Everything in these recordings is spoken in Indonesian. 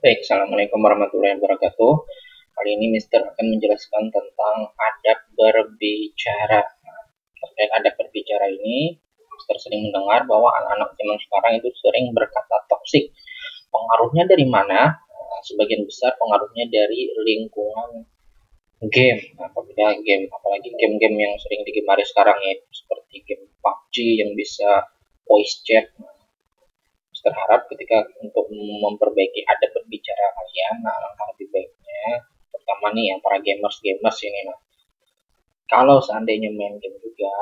Baik, Assalamualaikum warahmatullahi wabarakatuh. Kali ini Mister akan menjelaskan tentang adab berbicara. Terkait adab berbicara ini, Mister sering mendengar bahwa anak-anak zaman sekarang itu sering berkata toksik. Pengaruhnya dari mana? Sebagian besar pengaruhnya dari lingkungan game. Apalagi game-game yang sering digemari sekarang ya, seperti game PUBG yang bisa voice chat. Terharap ketika untuk memperbaiki adab berbicara kalian, alangkah lebih baiknya, terutama nih yang para gamers ini, kalau seandainya main game juga,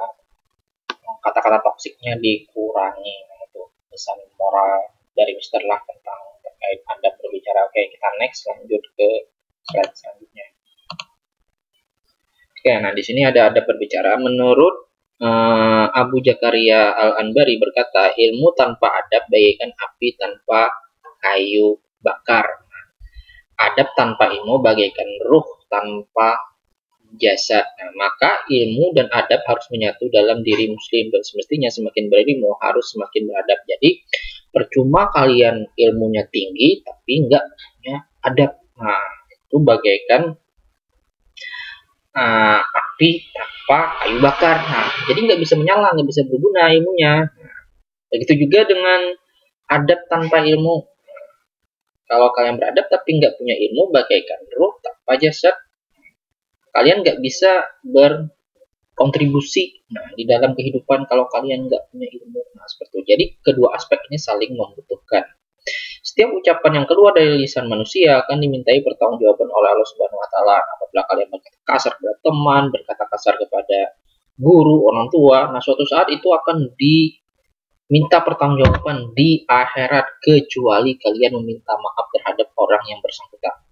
kata-kata toksiknya dikurangi. Itu pesan moral dari Mister lah tentang terkait adab berbicara. Oke, kita next, lanjut ke slide selanjutnya. Oke, nah di sini ada adab berbicara. Menurut Abu Zakaria Al-Anbari berkata, ilmu tanpa adab bagaikan api tanpa kayu bakar. Adab tanpa ilmu bagaikan ruh tanpa jasad. Nah, maka ilmu dan adab harus menyatu dalam diri muslim, dan semestinya semakin berilmu harus semakin beradab. Jadi percuma kalian ilmunya tinggi tapi nggak punya adab. Nah, itu bagaikan api tanpa kayu bakar. Nah, jadi nggak bisa menyala, nggak bisa berguna ilmunya. Begitu juga dengan adab tanpa ilmu. Kalau kalian beradab tapi nggak punya ilmu, bagaikan ruh tanpa jasad. Kalian nggak bisa berkontribusi di dalam kehidupan kalau kalian nggak punya ilmu. Nah, seperti itu. Jadi kedua aspek ini saling membutuhkan. Setiap ucapan yang keluar dari lisan manusia akan dimintai pertanggungjawaban oleh Allah Subhanahu wa taala. Apabila kalian berkata kasar kepada teman, berkata kasar kepada guru, orang tua, nah suatu saat itu akan diminta pertanggungjawaban di akhirat, kecuali kalian meminta maaf terhadap orang yang bersangkutan.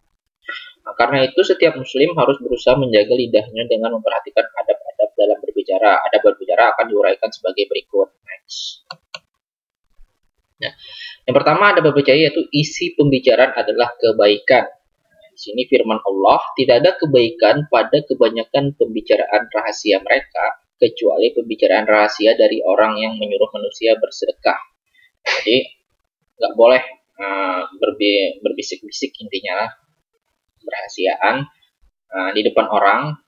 Nah, karena itu setiap muslim harus berusaha menjaga lidahnya dengan memperhatikan adab-adab dalam berbicara. Adab berbicara akan diuraikan sebagai berikut. Next. Nah, yang pertama ada berbicara yaitu isi pembicaraan adalah kebaikan. Di sini firman Allah, tidak ada kebaikan pada kebanyakan pembicaraan rahasia mereka, kecuali pembicaraan rahasia dari orang yang menyuruh manusia bersedekah. Jadi nggak boleh berbisik-bisik, intinya berahasiaan di depan orang,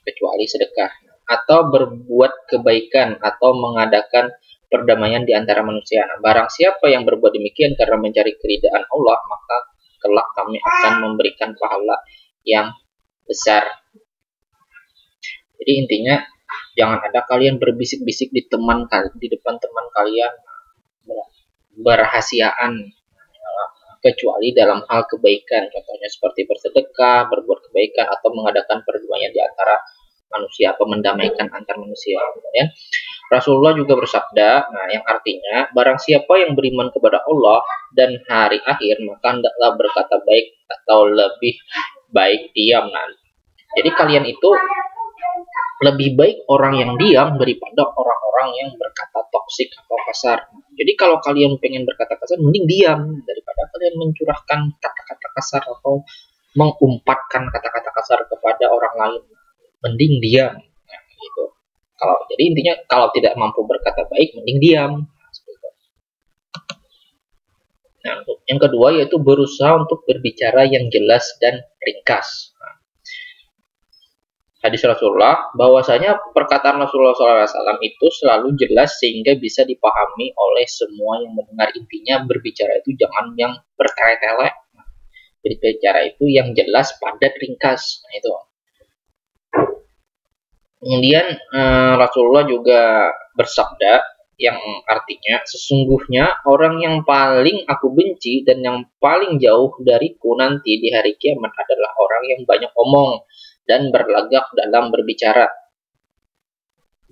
kecuali sedekah. Atau berbuat kebaikan atau mengadakan perdamaian di antara manusia. Nah, barang siapa yang berbuat demikian karena mencari keridaan Allah, maka kelak kami akan memberikan pahala yang besar. Jadi intinya jangan ada kalian berbisik-bisik di depan teman kalian, berahasiaan, kecuali dalam hal kebaikan. Contohnya seperti bersedekah, berbuat kebaikan, atau mengadakan perdamaian di antara manusia, atau mendamaikan antar manusia. Kemudian Rasulullah juga bersabda, nah yang artinya barang siapa yang beriman kepada Allah dan hari akhir, maka hendaklah berkata baik atau lebih baik diam. Nah, jadi kalian itu lebih baik orang yang diam daripada orang-orang yang berkata toksik atau kasar. Jadi kalau kalian pengen berkata kasar, mending diam daripada kalian mencurahkan kata-kata kasar atau mengumpatkan kata-kata kasar kepada orang lain. Mending diam. Nah, gitu. Jadi intinya kalau tidak mampu berkata baik, mending diam. Nah, yang kedua yaitu berusaha untuk berbicara yang jelas dan ringkas. Hadis Rasulullah bahwasanya perkataan Rasulullah SAW itu selalu jelas sehingga bisa dipahami oleh semua yang mendengar. Intinya berbicara itu jangan yang bertele-tele. Berbicara itu yang jelas, padat, ringkas. Nah, itu. Kemudian Rasulullah juga bersabda yang artinya, sesungguhnya orang yang paling aku benci dan yang paling jauh dariku nanti di hari kiamat adalah orang yang banyak omong dan berlagak dalam berbicara.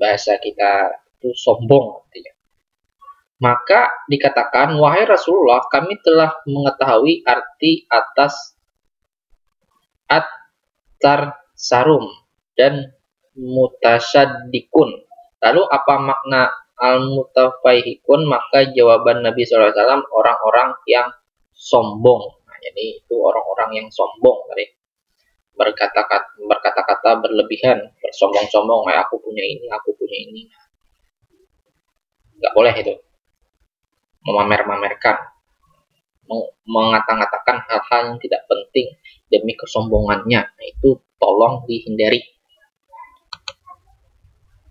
Bahasa kita itu sombong artinya. Maka dikatakan, wahai Rasulullah, kami telah mengetahui arti atas at-tar sarum dan mutasyadikun. Lalu apa makna al-mutafaihikun? Maka jawaban Nabi SAW, orang-orang yang sombong. Nah, jadi itu orang-orang yang sombong tadi. Berkata-kata berlebihan, bersombong-sombong, aku punya ini, aku punya ini. Nggak boleh itu. Memamer-mamerkan, mengata-ngatakan hal-hal yang tidak penting demi kesombongannya. Nah, itu tolong dihindari.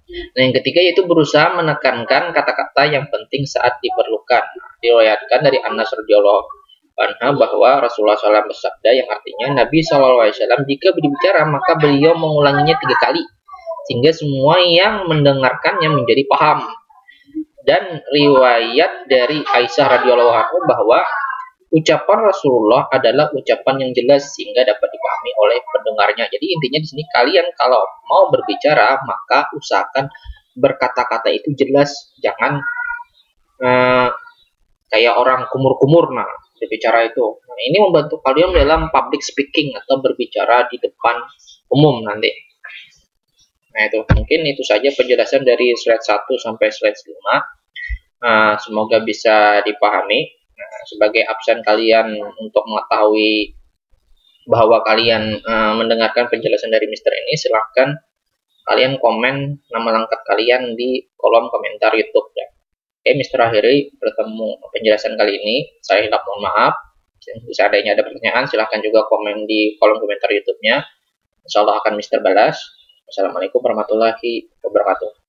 Nah, yang ketiga yaitu berusaha menekankan kata-kata yang penting saat diperlukan. Diriwayatkan dari Anas radhiyallahu anhu bahwa Rasulullah SAW bersabda yang artinya Nabi SAW jika berbicara maka beliau mengulanginya 3 kali sehingga semua yang mendengarkannya menjadi paham. Dan riwayat dari Aisyah radhiyallahu anhu bahwa ucapan Rasulullah adalah ucapan yang jelas sehingga dapat dipahami oleh pendengarnya. Jadi intinya di sini kalian kalau mau berbicara maka usahakan berkata-kata itu jelas, jangan kayak orang kumur-kumur. Nah, berbicara itu. Nah, ini membantu kalian dalam public speaking atau berbicara di depan umum nanti. Nah, itu mungkin itu saja penjelasan dari slide 1 sampai slide 5. Semoga bisa dipahami. Nah, sebagai absen kalian untuk mengetahui bahwa kalian mendengarkan penjelasan dari Mister ini, silahkan kalian komen nama lengkap kalian di kolom komentar YouTube ya. Oke, Mister akhiri bertemu penjelasan kali ini. Saya hilap mohon maaf. Bisa adanya ada pertanyaan, silahkan juga komen di kolom komentar YouTube-nya. Insya Allah akan Mister balas. Wassalamualaikum warahmatullahi wabarakatuh.